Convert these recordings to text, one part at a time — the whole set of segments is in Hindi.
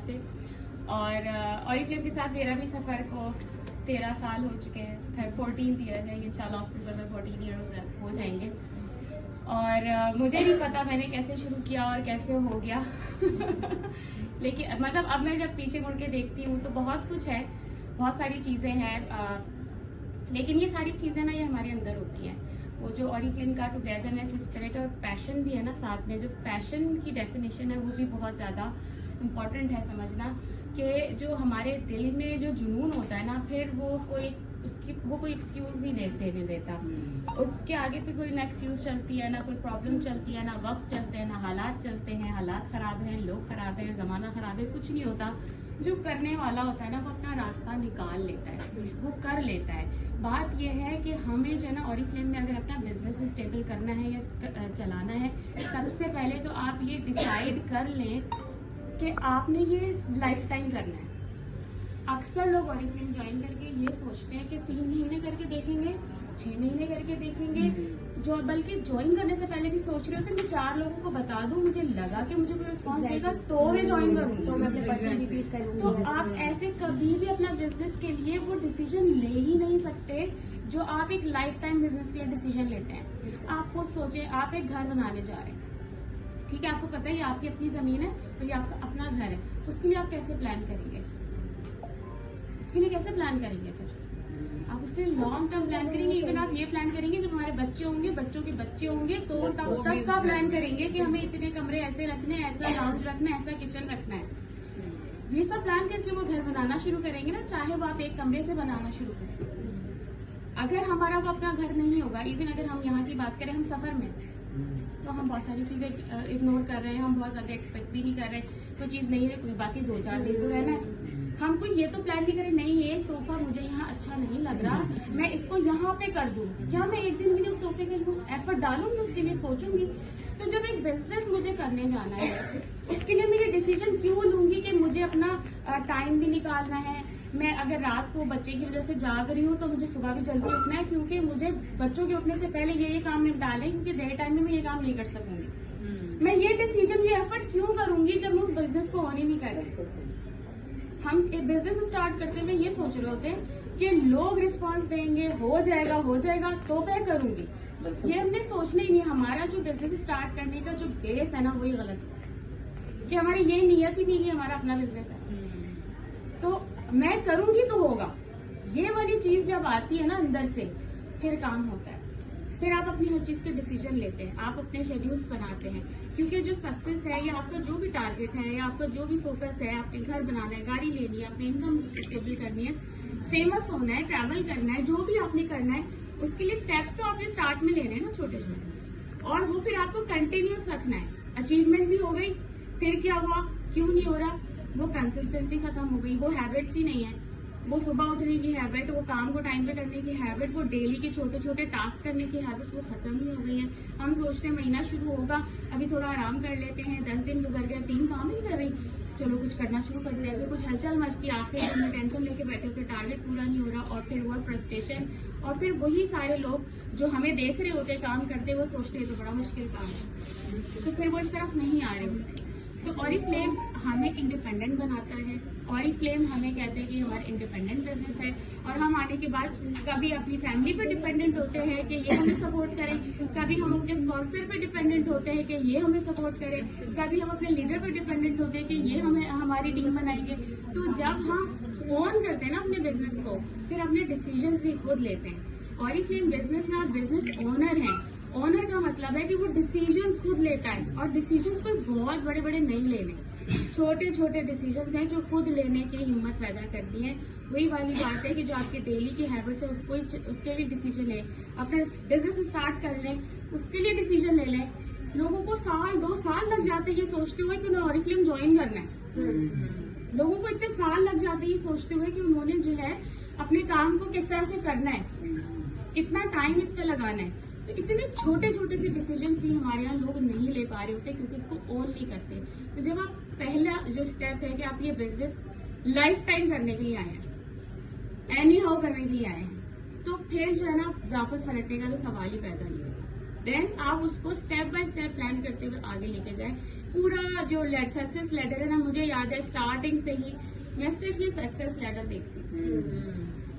से। और ऑरिफ्लेम के साथ मेरा भी सफ़र को 13 साल हो चुके हैं, 14th ईयर है इंशाल्लाह, अक्टूबर में 14 ईयर हो जाएंगे। और मुझे नहीं पता मैंने कैसे शुरू किया और कैसे हो गया लेकिन मतलब अब मैं जब पीछे मुड़ के देखती हूँ तो बहुत कुछ है, बहुत सारी चीज़ें हैं, लेकिन ये सारी चीज़ें ना ये हमारे अंदर होती हैं। वो जो ऑरिफ्लेम का टुगेदरनेस, स्पिरिट और पैशन भी है ना साथ में, जो पैशन की डेफिनेशन है वो भी बहुत ज़्यादा इम्पॉर्टेंट है समझना, कि जो हमारे दिल में जो जुनून होता है ना, फिर वो कोई एक्सक्यूज नहीं देने देता। उसके आगे पे कोई ना एक्सक्यूज चलती है, ना कोई प्रॉब्लम चलती है, ना वक्त चलते हैं, ना हालात चलते हैं। हालात खराब हैं, लोग खराब हैं, जमाना खराब है, कुछ नहीं होता। जो करने वाला होता है ना वो अपना रास्ता निकाल लेता है, वो कर लेता है। बात यह है कि हमें जो है ना ऑरिफ्लेम में अगर अपना बिजनेस स्टेबल करना है या चलाना है, सबसे पहले तो आप ये डिसाइड कर लें कि आपने ये लाइफ टाइम करना है। अक्सर लोग ऑरिफ्लेम ज्वाइन करके ये सोचते हैं कि 3 महीने करके देखेंगे, 6 महीने करके देखेंगे, जो बल्कि ज्वाइन करने से पहले भी सोच रहे होते हैं मैं 4 लोगों को बता दूं, मुझे लगा कि मुझे कोई रिस्पॉन्स देगा तो मैं ज्वाइन करूंगी, तो मैं अपने पर्सनल डिटेल्स करूंगी। तो आप ऐसे कभी भी अपना बिजनेस के लिए वो डिसीजन ले ही नहीं सकते जो आप एक लाइफ टाइम बिजनेस के लिए डिसीजन लेते हैं। आप खुद सोचे, आप एक घर बनाने जा रहे हैं, ठीक है, आपको पता है ये आपकी अपनी जमीन है और ये आपका अपना घर है, उसके लिए आप कैसे प्लान करेंगे? उसके लिए कैसे प्लान करेंगे? फिर आप उसके लिए लॉन्ग टर्म प्लान करेंगे। इवन आप ये प्लान करेंगे जब हमारे बच्चे होंगे, बच्चों के बच्चे होंगे, तो तब तक का प्लान करेंगे कि हमें इतने कमरे ऐसे रखने हैं, ऐसा लाउंज रखना है, ऐसा किचन रखना है। ये सब प्लान करके वो घर बनाना शुरू करेंगे ना, चाहे वो आप एक कमरे से बनाना शुरू करें। अगर हमारा वो अपना घर नहीं होगा, इवन अगर हम यहाँ की बात करें, हम सफर में, तो हम बहुत सारी चीजें इग्नोर कर रहे हैं, हम बहुत ज्यादा एक्सपेक्ट भी नहीं कर रहे, कोई चीज नहीं है, कोई बाकी 2-4 दिन तो रहना है। हम कोई ये तो प्लान नहीं करें, नहीं ये सोफा मुझे यहाँ अच्छा नहीं लग रहा, मैं इसको यहाँ पे कर दूं, क्या मैं एक दिन के लिए उस सोफे के लिए एफर्ट डालूंगी, उसके लिए सोचूंगी? तो जब एक बिजनेस मुझे करने जाना है, उसके लिए मैं ये डिसीजन क्यों लूंगी कि मुझे अपना टाइम भी निकालना है। मैं अगर रात को बच्चे की वजह से जाग रही हूँ तो मुझे सुबह भी जल्दी उठना है, क्योंकि मुझे बच्चों के उठने से पहले ये काम निपटा लें, क्योंकि देर टाइम में मैं ये काम नहीं कर सकूंगी। मैं ये डिसीजन, ये एफर्ट क्यों करूंगी जब मैं उस बिजनेस को ऑन ही नहीं कर रही? हम एक बिजनेस स्टार्ट करते हुए ये सोच रहे होते हैं कि लोग रिस्पांस देंगे, हो जाएगा तो मैं करूंगी। ये हमने सोचना ही नहीं। हमारा जो बिजनेस स्टार्ट करने का जो बेस है ना वही गलत है, कि हमारी ये नियत ही नहीं कि हमारा अपना बिजनेस है तो मैं करूंगी तो होगा। ये वाली चीज जब आती है ना अंदर से, फिर काम होता है, फिर आप अपनी हर चीज के डिसीजन लेते हैं, आप अपने शेड्यूल्स बनाते हैं। क्योंकि जो सक्सेस है या आपका जो भी टारगेट है या आपका जो भी फोकस है, आपने घर बनाना है, गाड़ी लेनी है, अपनी इनकम स्टेबल करनी है, फेमस होना है, ट्रैवल करना है, जो भी आपने करना है, उसके लिए स्टेप्स तो आपने स्टार्ट में लेने हैं ना छोटे छोटे, और वो फिर आपको कंटिन्यूस रखना है। अचीवमेंट भी हो गई, फिर क्या हुआ, क्यों नहीं हो रहा, वो कंसिस्टेंसी खत्म हो गई, वो हैबिट्स ही नहीं है, वो सुबह उठने की हैबिट, वो काम को टाइम पे करने की हैबिट, वो डेली के छोटे छोटे टास्क करने की हैबिट, वो खत्म ही हो गई है। हम सोचते हैं महीना शुरू होगा, अभी थोड़ा आराम कर लेते हैं, 10 दिन गुजर गए, 3 काम ही नहीं कर रही, चलो कुछ करना शुरू करते हैं, फिर कुछ हलचल मचती, आखिर दिन में टेंशन लेके बैठे, फिर टारगेट पूरा नहीं हो रहा, और फिर वो फ्रस्ट्रेशन, और फिर वही सारे लोग जो हमें देख रहे होते काम करते, वो सोचते हैं तो बड़ा मुश्किल काम है, तो फिर वो इस तरफ नहीं आ रहे होते। तो ऑरिफ्लेम हमें इंडिपेंडेंट बनाता है। ऑरिफ्लेम हमें कहते हैं कि हमारा इंडिपेंडेंट बिजनेस है, और हम आने के बाद कभी अपनी फैमिली पर डिपेंडेंट होते हैं कि ये हमें सपोर्ट करे, कभी हम अपने स्पॉन्सर पर डिपेंडेंट होते हैं कि ये हमें सपोर्ट करे, कभी हम अपने लीडर पर डिपेंडेंट होते हैं कि ये हमें हमारी टीम बनाएंगे। तो जब हम ओन करते हैं ना अपने बिजनेस को, फिर अपने डिसीजंस भी खुद लेते हैं। ऑरिफ्लेम बिजनेस में आप बिजनेस ओनर हैं। ओनर का मतलब है कि वो डिसीजंस खुद लेता है, और डिसीजंस कोई बहुत बड़े बड़े नहीं लेने, छोटे छोटे डिसीजंस हैं जो खुद लेने की हिम्मत पैदा करती हैं। वही वाली बात है कि जो आपके डेली की हैबिट्स है उसके लिए डिसीजन लें, अपना बिजनेस स्टार्ट कर लें, उसके लिए डिसीजन ले लें। लोगों को 1-2 साल लग जाते हैं ये सोचते हुए कि उन्हें ऑरिफ्लेम ज्वाइन करना है। लोगों को इतने साल लग जाते हैं ये सोचते हुए कि उन्होंने जो है अपने काम को किस तरह से करना है, कितना टाइम इस पे लगाना है। तो इतने छोटे छोटे से डिसीजंस भी हमारे यहाँ लोग नहीं ले पा रहे होते क्योंकि इसको ओन नहीं करते। तो जब आप पहला जो स्टेप है कि आप ये बिजनेस लाइफ टाइम करने के लिए आए हैं, एनी हाउ करने के लिए आए हैं, तो फिर जो है ना वापस पलटने का तो सवाल ही पैदा नहीं होगा। देन आप उसको स्टेप बाय स्टेप प्लान करते हुए आगे लेके जाए। पूरा जो सक्सेस लेडर है ना, मुझे याद है स्टार्टिंग से ही मैं सिर्फ ये सक्सेस लेडर देखती थी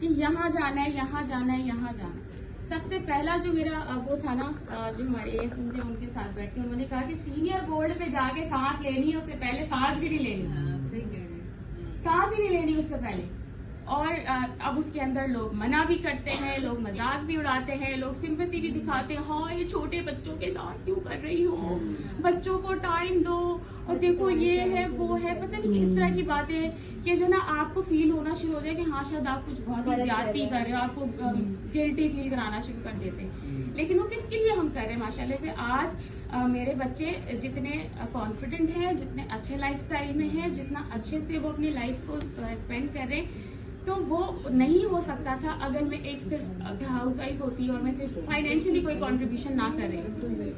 कि यहाँ जाना है, यहाँ जाना है, यहाँ जाना है। सबसे पहला जो मेरा वो था ना, जो हमारे एएस थे उनके साथ बैठ के उन्होंने कहा कि सीनियर गोल्ड पे जाके सांस लेनी है, उससे पहले सांस भी नहीं लेनी, सांस ही नहीं लेनी उससे पहले। और अब उसके अंदर लोग मना भी करते हैं, लोग मजाक भी उड़ाते हैं, लोग सिंपैथी भी दिखाते हैं, हाँ ये छोटे बच्चों के साथ क्यों कर रही हो, बच्चों को टाइम दो, और देखो ये है वो है, पता नहीं इस तरह की बातें कि जो ना आपको फील होना शुरू हो जाए कि हाँ शायद आप कुछ बहुत ही ज्यादती कर रहे हो, आपको गिल्टी फील कराना शुरू कर देते हैं। लेकिन वो किसके लिए हम कर रहे हैं? माशाल्लाह से आज मेरे बच्चे जितने कॉन्फिडेंट हैं, जितने अच्छे लाइफस्टाइल में हैं, जितना अच्छे से वो अपनी लाइफ को स्पेंड कर रहे हैं, तो वो नहीं हो सकता था अगर मैं एक सिर्फ हाउस वाइफ होती और मैं सिर्फ फाइनेंशियली कोई कंट्रीब्यूशन ना कर रही।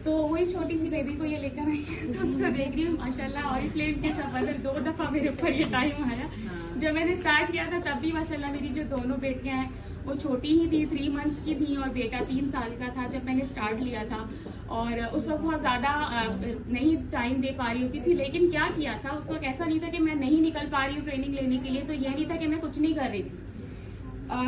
तो वही छोटी सी बेबी को ये लेकर आई है, तो उसको देख रही हूँ माशाल्लाह। ऑरिफ्लेम के सफर 2 दफा मेरे ऊपर ये टाइम आया। जब मैंने स्टार्ट किया था तब भी माशाल्लाह मेरी जो दोनों बेटियां हैं वो छोटी ही थी, 3 मंथ्स की थी, और बेटा 3 साल का था जब मैंने स्टार्ट लिया था। और उस वक्त बहुत ज़्यादा नहीं टाइम दे पा रही होती थी, लेकिन क्या किया था उस वक्त, ऐसा नहीं था कि मैं नहीं निकल पा रही हूँ ट्रेनिंग लेने के लिए, तो यह नहीं था कि मैं कुछ नहीं कर रही थी।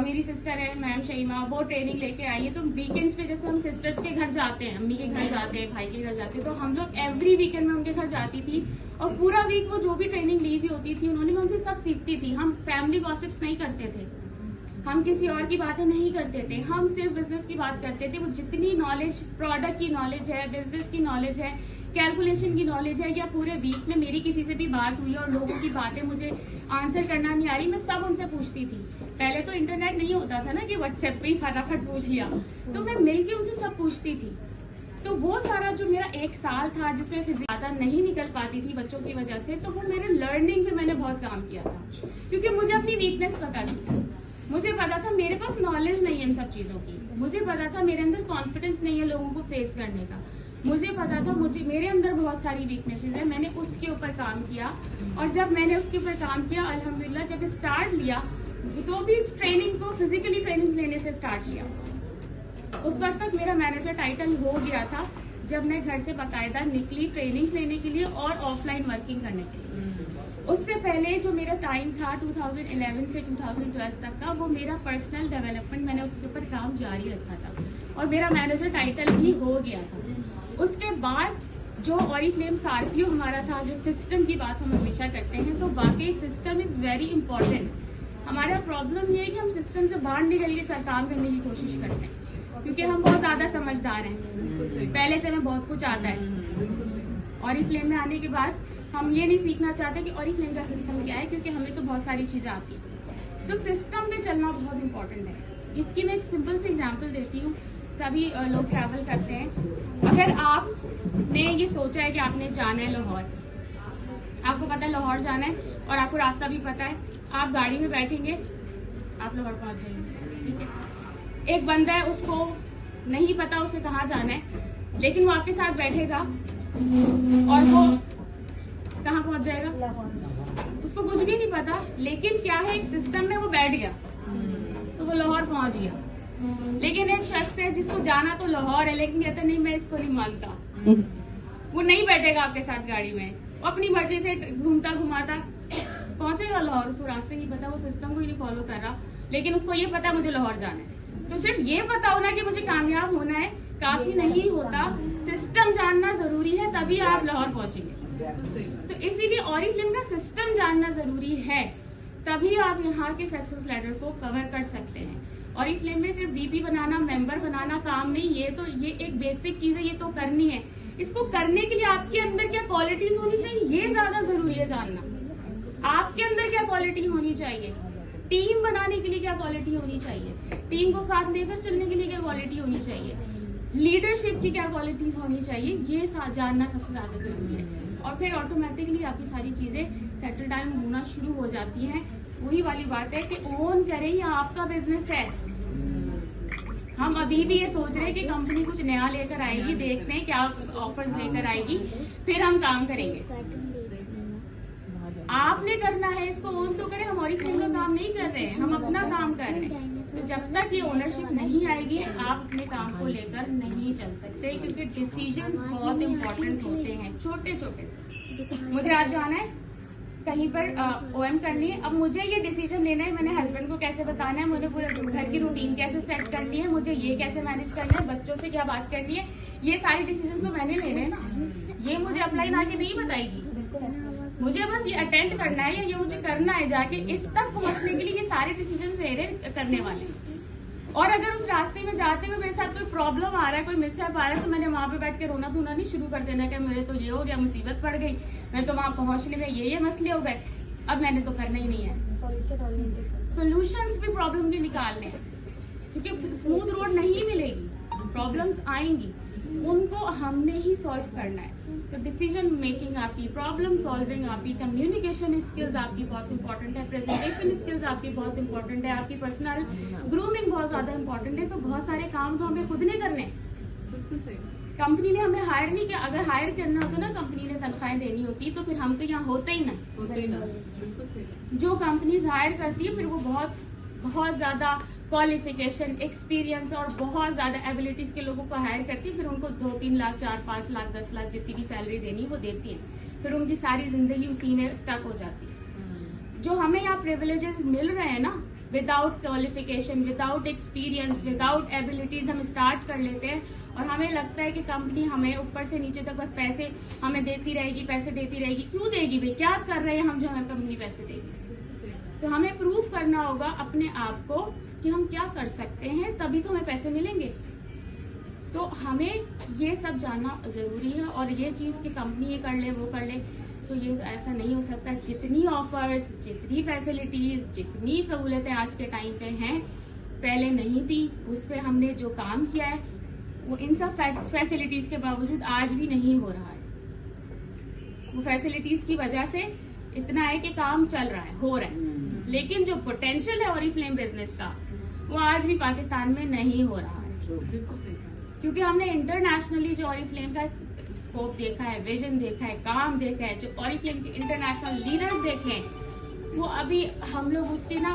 मेरी सिस्टर है मैम शहीमा, वो ट्रेनिंग लेके आई है। तो वीकेंड्स पे जैसे हम सिस्टर्स के घर जाते हैं, अम्मी के घर जाते हैं, भाई के घर जाते हैं, तो हम लोग एवरी वीकेंड में उनके घर जाती थी, और पूरा वीक वो जो भी ट्रेनिंग ली हुई होती थी उन्होंने, मैं उनसे सब सीखती थी। हम फैमिली गॉसिप्स नहीं करते थे, हम किसी और की बातें नहीं करते थे, हम सिर्फ बिजनेस की बात करते थे। वो जितनी नॉलेज, प्रोडक्ट की नॉलेज है, बिजनेस की नॉलेज है, कैलकुलेशन की नॉलेज है, या पूरे वीक में मेरी किसी से भी बात हुई और लोगों की बातें मुझे आंसर करना नहीं आ रही, मैं सब उनसे पूछती थी। पहले तो इंटरनेट नहीं होता था ना कि व्हाट्सएप पे ही फटाफट पूछ लिया, तो मैं मिलके उनसे सब पूछती थी। तो वो सारा जो मेरा 1 साल था जिसमें ज्यादा नहीं निकल पाती थी बच्चों की वजह से, तो वो मेरे लर्निंग पे मैंने बहुत काम किया था, क्योंकि मुझे अपनी वीकनेस पता थी। मुझे पता था मेरे पास नॉलेज नहीं है इन सब चीजों की, मुझे पता था मेरे अंदर कॉन्फिडेंस नहीं है लोगों को फेस करने का, मुझे पता था मेरे अंदर बहुत सारी वीकनेसेस है। मैंने उसके ऊपर काम किया, और जब मैंने उसके ऊपर काम किया अल्हम्दुलिल्लाह, जब स्टार्ट लिया तो भी इस ट्रेनिंग को फिजिकली ट्रेनिंग लेने से स्टार्ट किया। उस वक्त तक मेरा मैनेजर टाइटल हो गया था जब मैं घर से बाकायदा निकली ट्रेनिंग लेने के लिए और ऑफलाइन वर्किंग करने के लिए। उससे पहले जो मेरा टाइम था 2011 से 2012 तक का, वो मेरा पर्सनल डेवलपमेंट, मैंने उसके ऊपर काम जारी रखा था, और मेरा मैनेजर टाइटल भी हो गया था। उसके बाद जो ऑरिफ्लेम सार्पियो हमारा था, जो सिस्टम की बात हम हमेशा करते हैं, तो वाकई सिस्टम इज वेरी इंपॉर्टेंट। हमारा प्रॉब्लम ये है कि हम सिस्टम से बाहर निकल के काम करने की कोशिश करते हैं, क्योंकि हम बहुत ज्यादा समझदार हैं, पहले से हमें बहुत कुछ आता है। ऑरिफ्लेम में आने के बाद हम ये नहीं सीखना चाहते कि ऑरिफ्लेम का सिस्टम क्या है, क्योंकि हमें तो बहुत सारी चीजें आती है। तो सिस्टम पे चलना बहुत इंपॉर्टेंट है। इसकी मैं एक सिंपल सी एग्जांपल देती हूँ। सभी लोग ट्रैवल करते हैं। अगर आपने ये सोचा है कि आपने जाना है लाहौर, आपको पता है लाहौर जाना है और आपको रास्ता भी पता है, आप गाड़ी में बैठेंगे, आप लाहौर पहुंच जाएंगे, ठीक है। एक बंदा है, उसको नहीं पता उसे कहाँ जाना है, लेकिन वो आपके साथ बैठेगा और वो कहाँ पहुंच जाएगा, उसको कुछ भी नहीं पता, लेकिन क्या है एक सिस्टम में वो बैठ गया तो वो लाहौर पहुंच गया। लेकिन एक शख्स है जिसको जाना तो लाहौर है, लेकिन कहता नहीं मैं इसको नहीं मानता, वो नहीं बैठेगा आपके साथ गाड़ी में, वो अपनी मर्जी से घूमता घुमाता पहुंचेगा लाहौर। उसको रास्ते नहीं पता, वो सिस्टम को ही नहीं फॉलो कर रहा, लेकिन उसको ये पता मुझे लाहौर जाना है। तो सिर्फ ये पता होना कि मुझे कामयाब होना है काफी नहीं होता, सिस्टम जानना जरूरी है, तभी आप लाहौर पहुंचेंगे। तो इसीलिए ऑरिफ्लेम का सिस्टम जानना जरूरी है, तभी आप यहाँ के सक्सेस लैडर को कवर कर सकते हैं। ऑरिफ्लेम में सिर्फ बीपी बनाना, मेंबर बनाना काम नहीं, ये एक बेसिक चीज है, ये तो करनी है। इसको करने के लिए आपके अंदर क्या क्वालिटीज होनी चाहिए, ये ज्यादा जरूरी है जानना। आपके अंदर क्या क्वालिटी होनी चाहिए, टीम बनाने के लिए क्या क्वालिटी होनी चाहिए, टीम को साथ लेकर चलने के लिए क्या क्वालिटी होनी चाहिए, लीडरशिप की क्या क्वालिटीज होनी चाहिए, ये जानना सबसे ज्यादा जरूरी है। और फिर ऑटोमेटिकली आपकी सारी चीजें सेटल डाउन होना शुरू हो जाती हैं। वही वाली बात है कि ओन करें, ये आपका बिजनेस है। हम अभी भी ये सोच रहे हैं कि कंपनी कुछ नया लेकर आएगी, देखते हैं क्या ऑफर्स लेकर आएगी, फिर हम काम करेंगे। आपने करना है, इसको ओन तो करें। हम ऑरिफ्लेम का काम नहीं कर रहे हैं, हम अपना काम कर रहे हैं। तो जब तक ये ओनरशिप नहीं आएगी आप अपने काम को लेकर नहीं चल सकते, क्योंकि डिसीजंस बहुत इम्पोर्टेंट होते हैं, छोटे छोटे से। मुझे आज जाना है कहीं पर ओएम करनी है, अब मुझे ये डिसीजन लेना है, मैंने हस्बैंड को कैसे बताना है, मुझे पूरे घर की रूटीन कैसे सेट करनी है, मुझे ये कैसे मैनेज करना है, बच्चों से क्या बात करनी है, ये सारे डिसीजन तो मैंने लेने हैं ना। ये मुझे अपलाइन आके नहीं बताएगी, मुझे बस ये अटेंड करना है या ये मुझे करना है जाके इस तक पहुंचने के लिए ये सारे डिसीजन मेरे करने वाले हैं। और अगर उस रास्ते में जाते हुए मेरे साथ कोई प्रॉब्लम आ रहा है, कोई मिसहैप आ रहा है, तो मैंने वहां पे बैठ के रोना धोना नहीं शुरू कर देना कि मेरे तो ये हो गया, मुसीबत पड़ गई, मैं तो वहां पहुंचने में ये मसले हो गए, अब मैंने तो करना ही नहीं है। सोल्यूशंस भी प्रॉब्लम के निकालने हैं, क्योंकि स्मूथ रोड नहीं मिलेगी, प्रॉब्लम्स आएंगी, उनको हमने ही सॉल्व करना है। तो डिसीजन मेकिंग आपकी, प्रॉब्लम सॉल्विंग आपकी, कम्युनिकेशन स्किल्स आपकी बहुत इंपॉर्टेंट है, प्रेजेंटेशन स्किल्स आपकी बहुत इंपॉर्टेंट है, आपकी पर्सनल ग्रूमिंग बहुत ज्यादा इंपॉर्टेंट है। तो बहुत सारे काम तो हमें खुद नहीं करने, कंपनी ने हमें हायर नहीं किया। अगर हायर करना होता ना, कंपनी ने तनख्वाहें देनी होती, तो फिर हम तो यहाँ होते ही ना। जो कंपनीज हायर करती है फिर वो बहुत ज्यादा क्वालिफिकेशन, एक्सपीरियंस और बहुत ज्यादा एबिलिटीज के लोगों को हायर करती है, फिर उनको 2-3 लाख, 4-5 लाख, 10 लाख जितनी भी सैलरी देनी वो देती है, फिर उनकी सारी जिंदगी उसी में स्टक हो जाती है। जो हमें यहाँ प्रिविलेजेस मिल रहे हैं ना, without qualification, without experience, without abilities हम स्टार्ट कर लेते हैं और हमें लगता है कि कंपनी हमें ऊपर से नीचे तक बस पैसे हमें देती रहेगी, पैसे देती रहेगी। क्यों देगी भाई, क्या कर रहे हैं हम जो हमें कंपनी पैसे देगी? तो हमें प्रूव करना होगा अपने आप को कि हम क्या कर सकते हैं, तभी तो हमें पैसे मिलेंगे। तो हमें ये सब जानना जरूरी है, और ये चीज कि कंपनी ये कर ले वो कर ले, तो ये ऐसा नहीं हो सकता। जितनी ऑफर्स, जितनी फैसिलिटीज, जितनी सहूलतें आज के टाइम पे हैं, पहले नहीं थी। उस पर हमने जो काम किया है वो इन सब फैसिलिटीज के बावजूद आज भी नहीं हो रहा है। वो फैसिलिटीज की वजह से इतना है कि काम चल रहा है, हो रहा है, लेकिन जो पोटेंशियल है ऑरिफ्लेम बिजनेस का वो आज भी पाकिस्तान में नहीं हो रहा है, क्योंकि हमने इंटरनेशनली जो ऑरिफ्लेम का स्कोप देखा है, विजन देखा है, काम देखा है, जो ऑरिफ्लेम के इंटरनेशनल लीडर्स देखे हैं, वो अभी हम लोग उसके ना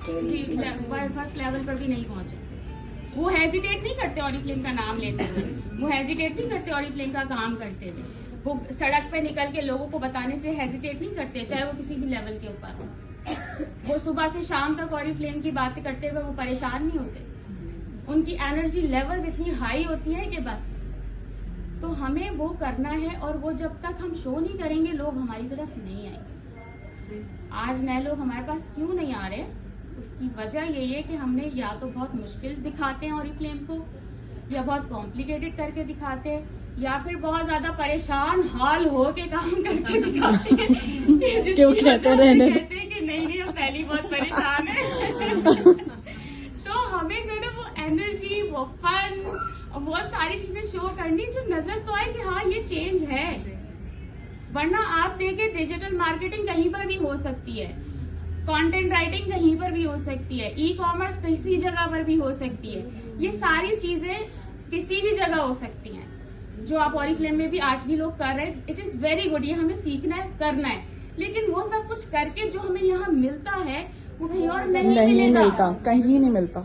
फर्स्ट लेवल पर भी नहीं पहुंचे। वो हेजिटेट नहीं करते ऑरिफ्लेम का नाम लेते हुए, वो हेजिटेट नहीं करते ऑरिफ्लेम का काम करते हुए, वो सड़क पे निकल के लोगों को बताने से हेजिटेट नहीं करते, चाहे वो किसी भी लेवल के ऊपर हो। वो सुबह से शाम तक ऑरिफ्लेम की बातें करते हुए वो परेशान नहीं होते, उनकी एनर्जी लेवल्स इतनी हाई होती है कि बस। तो हमें वो करना है, और वो जब तक हम शो नहीं करेंगे लोग हमारी तरफ नहीं आएंगे। आज नए लोग हमारे पास क्यों नहीं आ रहे, उसकी वजह यही है कि हमने या तो बहुत मुश्किल दिखाते हैं ऑरिफ्लेम को, या बहुत कॉम्प्लिकेटेड करके दिखाते हैं, या फिर बहुत ज्यादा परेशान हाल हो के काम करके दिखाते हैं क्यों कहते रहने कहते हैं कि नहीं हम पहले बहुत परेशान है। तो हमें जो है ना वो एनर्जी, वो फन, बहुत सारी चीजें शो करनी जो नजर तो आए कि हाँ ये चेंज है। वरना आप देखें डिजिटल मार्केटिंग कहीं पर भी हो सकती है, कंटेंट राइटिंग कहीं पर भी हो सकती है, ई कॉमर्स किसी जगह पर भी हो सकती है, ये सारी चीजें किसी भी जगह हो सकती हैं। जो आप ऑरिफ्लेम में भी आज भी लोग कर रहे हैं, इट इज वेरी गुड, ये हमें सीखना है, करना है, लेकिन वो सब कुछ करके जो हमें यहाँ मिलता है वो कहीं और नहीं मिलता, कहीं नहीं मिलता।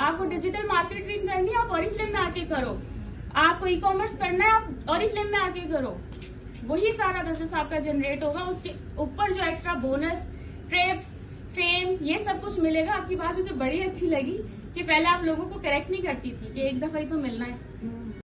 आपको डिजिटल मार्केटिंग करनी है, आप ऑरिफ्लेम में आके करो। आपको ई कॉमर्स करना है, आप ऑरिफ्लेम में आके करो, वही सारा बिजनेस आपका जनरेट होगा। उसके ऊपर जो एक्स्ट्रा बोनस, ट्रिप्स, फेम, ये सब कुछ मिलेगा। आपकी बात मुझे बड़ी अच्छी लगी कि पहले आप लोगों को करेक्ट नहीं करती थी कि एक दफा ही तो मिलना है,